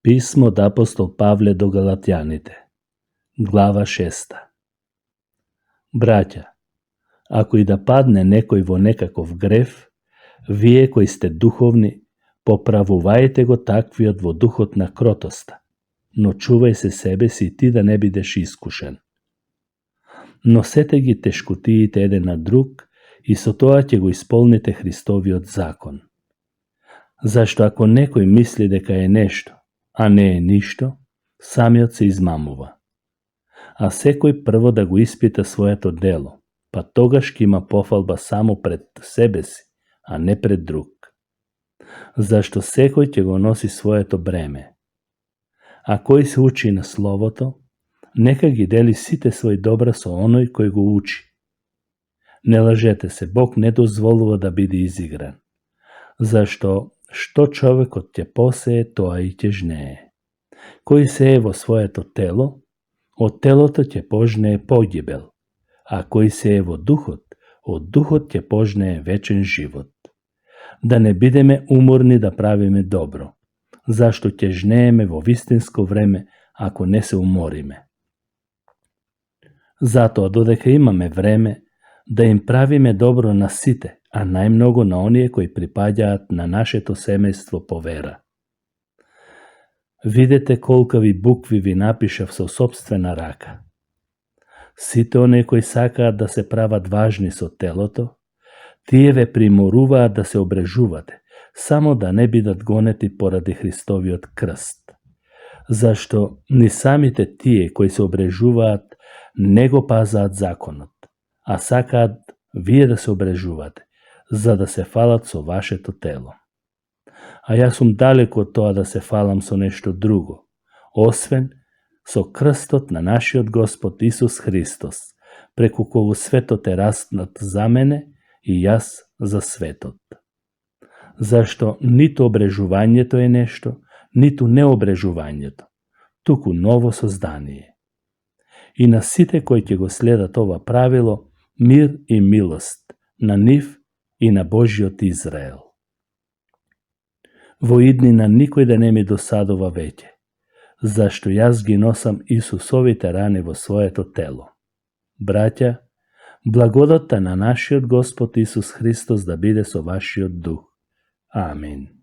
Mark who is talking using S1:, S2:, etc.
S1: Писмо од апостол Павле до Галатјаните, глава 6. Браќа, ако и да падне некој во некаков грев, вие кои сте духовни, поправувајте го таквиот во духот на кротоста, но чувај се себе си и ти да не бидеш искушен. Носете ги тешкотиите еден на друг и со тоа ќе го исполните Христовиот закон. Зашто ако некој мисли дека е нешто, а не е ништо, самиот се измамува. А секој прво да го испита своето дело, па тогаш ќе има пофалба само пред себе си, а не пред друг. Зашто секој ќе го носи своето бреме. А кој се учи на Словото, нека ги дели сите свои добра со оној кој го учи. Не лажете се, Бог не дозволува да биде изигран. Зашто што човекот ќе посее, тоа и ќе жнее. Кој сее во своето тело, од телото ќе пожнее погибел, а кој сее во духот, од духот ќе пожнее вечен живот. Да не бидеме уморни да правиме добро, зашто ќе жнееме во вистинско време ако не се умориме. Затоа додека имаме време, да им правиме добро на сите, а најмногу на оние кои припаѓаат на нашето семејство по вера. Видете колкави букви ви напишав со собствена рака. Сите оние кои сакаат да се прават важни со телото, тие ве приморуваат да се обрежувате, само да не бидат гонети поради Христовиот крст. Зашто ни самите тие кои се обрежуваат не го пазаат законот, а сакаат вие да се обрежувате, за да се фалат со вашето тело. А јас сум далеко од тоа да се фалам со нешто друго, освен со крстот на нашиот Господ Исус Христос, преку кого светот е распнат за мене и јас за светот. Зашто ниту обрежувањето е нешто, ниту необрежувањето, туку ново создание. И на сите кои ќе го следат ова правило, мир и милост на нив и на Божиот Израел. Во иднина никој да не ми досадува веќе, зашто јас ги носам Исусовите рани во своето тело. Браќа, благодата на нашиот Господ Исус Христос да биде со вашиот дух. Амин.